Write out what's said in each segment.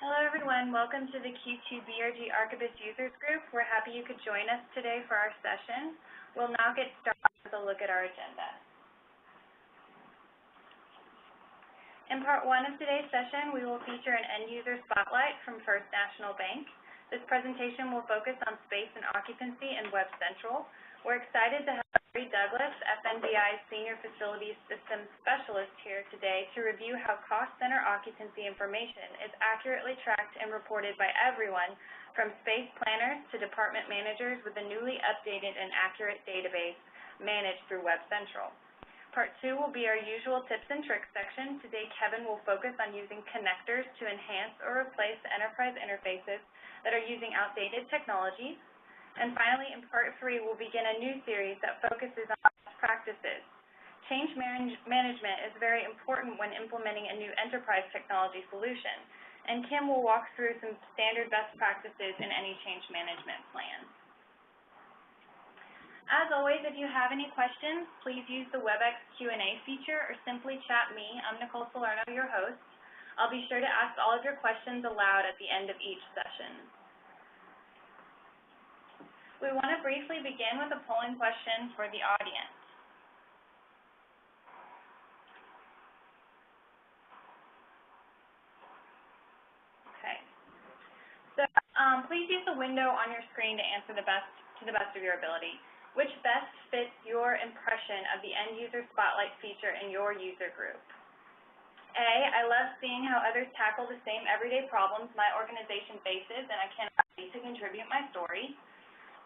Hello everyone, welcome to the Q2 BRG ARCHIBUS Users Group. We're happy you could join us today for our session. We'll now get started with a look at our agenda. In part one of today's session, we will feature an end-user spotlight from First National Bank. This presentation will focus on space and occupancy and Web Central. We're excited to have Lori Douglas, FMBI Senior Facilities Systems Specialist here today to review how cost center occupancy information is accurately tracked and reported by everyone from space planners to department managers with a newly updated and accurate database managed through Web Central. Part two will be our usual tips and tricks section. Today, Kevin will focus on using connectors to enhance or replace enterprise interfaces that are using outdated technologies. And finally, in part three, we'll begin a new series that focuses on best practices. Change management is very important when implementing a new enterprise technology solution, and Kim will walk through some standard best practices in any change management plan. As always, if you have any questions, please use the WebEx Q&A feature or simply chat me. I'm Nicole Salerno, your host. I'll be sure to ask all of your questions aloud at the end of each session. We want to briefly begin with a polling question for the audience. Okay. So please use the window on your screen to answer to the best of your ability. Which best fits your impression of the end user spotlight feature in your user group? A, I love seeing how others tackle the same everyday problems my organization faces and I cannot wait to contribute my story.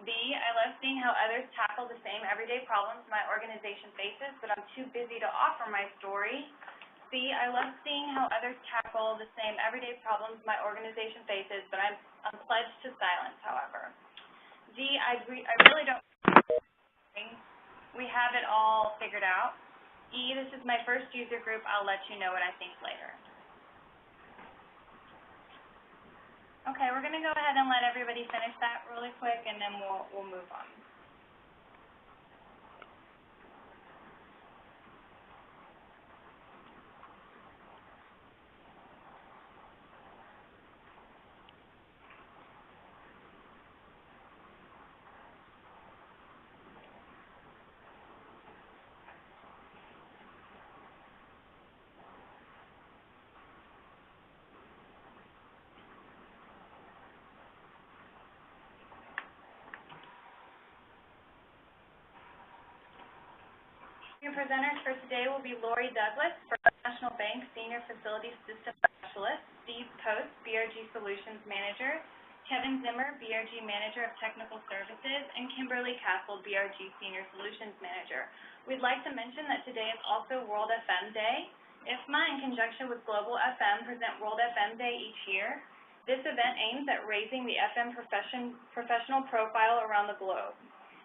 B, I love seeing how others tackle the same everyday problems my organization faces, but I'm too busy to offer my story. C, I love seeing how others tackle the same everyday problems my organization faces, but I'm pledged to silence, however. D, I really don't. We have it all figured out. E, this is my first user group. I'll let you know what I think later. Okay, we're going to go ahead and let everybody finish that really quick, and then we'll move on. Your presenters for today will be Lori Douglas, First National Bank Senior Facilities System Specialist, Steve Post, BRG Solutions Manager, Kevin Zimmer, BRG Manager of Technical Services, and Kimberly Castle, BRG Senior Solutions Manager. We'd like to mention that today is also World FM Day. IFMA, in conjunction with Global FM, present World FM Day each year. This event aims at raising the FM professional profile around the globe.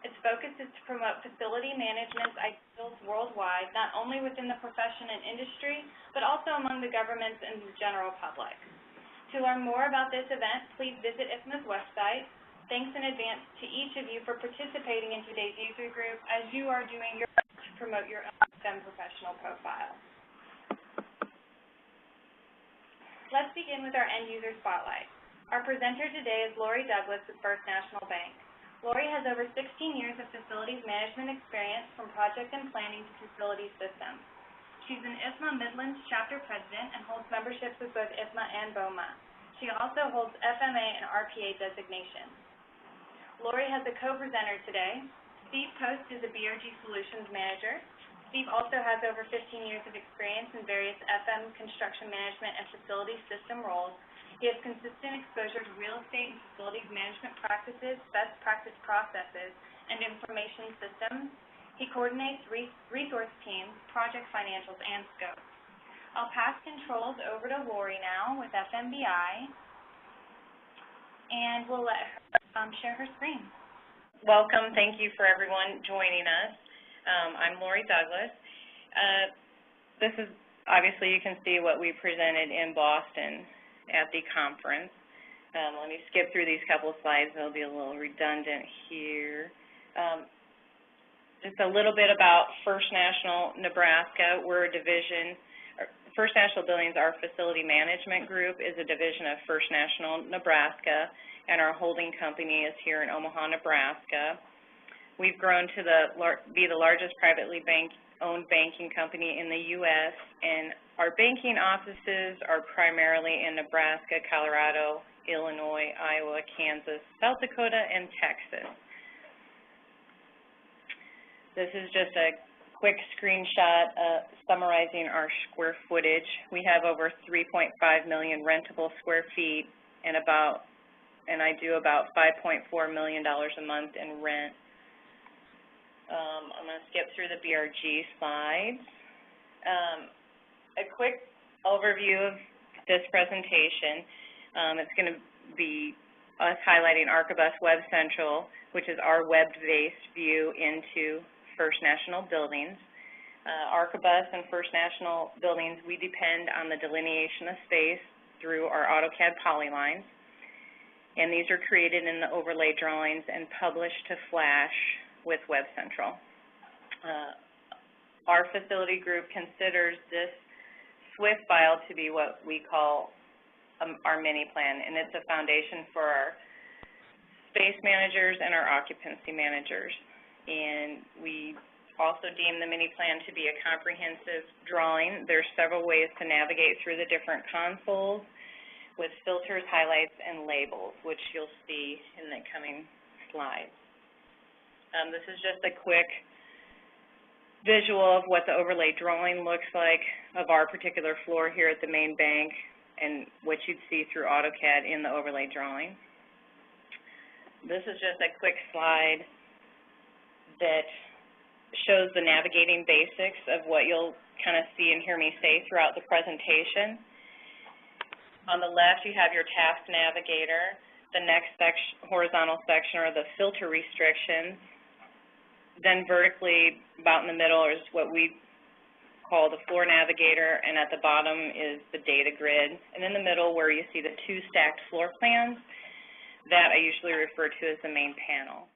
Its focus is to promote facility management ideals worldwide, not only within the profession and industry, but also among the governments and the general public. To learn more about this event, please visit IFMA's website. Thanks in advance to each of you for participating in today's user group as you are doing your best to promote your own FM professional profile. Let's begin with our end user spotlight. Our presenter today is Lori Douglas with First National Bank. Lori has over 16 years of facilities management experience from project and planning to facilities systems. She's an IFMA Midlands chapter president and holds memberships with both IFMA and BOMA. She also holds FMA and RPA designations. Lori has a co-presenter today. Steve Post is a BRG Solutions Manager. Steve also has over 15 years of experience in various FM construction management and facilities system roles. He has consistent exposure to real estate and facilities management practices, best practice processes, and information systems. He coordinates resource teams, project financials, and scope. I'll pass controls over to Lori now with FMBI, and we'll let her share her screen. Welcome. Thank you for everyone joining us. I'm Lori Douglas. This is, obviously, you can see what we presented in Boston at the conference. Let me skip through these couple of slides. They'll be a little redundant here. Just a little bit about First National Nebraska. We're a division First National Buildings, our facility management group, is a division of First National Nebraska, and our holding company is here in Omaha, Nebraska. We've grown to be the largest privately owned banking company in the U.S., and our banking offices are primarily in Nebraska, Colorado, Illinois, Iowa, Kansas, South Dakota, and Texas. This is just a quick screenshot summarizing our square footage. We have over 3.5 million rentable square feet and I do about $5.4 million a month in rent. I'm going to skip through the BRG slides. A quick overview of this presentation. It's going to be us highlighting ARCHIBUS Web Central, which is our web-based view into First National Buildings. ARCHIBUS and First National Buildings, we depend on the delineation of space through our AutoCAD polylines, and these are created in the overlay drawings and published to Flash with Web Central. Our facility group considers this SWIFT file to be what we call our mini plan, and it's a foundation for our space managers and our occupancy managers. And we also deem the mini plan to be a comprehensive drawing. There's several ways to navigate through the different consoles with filters, highlights, and labels, which you'll see in the coming slides. This is just a quick visual of what the overlay drawing looks like of our particular floor here at the main bank and what you'd see through AutoCAD in the overlay drawing. This is just a quick slide that shows the navigating basics of what you'll kind of see and hear me say throughout the presentation. On the left, you have your task navigator. The next horizontal section are the filter restrictions. Then vertically, about in the middle, is what we call the floor navigator, and at the bottom is the data grid. And in the middle, where you see the two stacked floor plans, that I usually refer to as the main panel.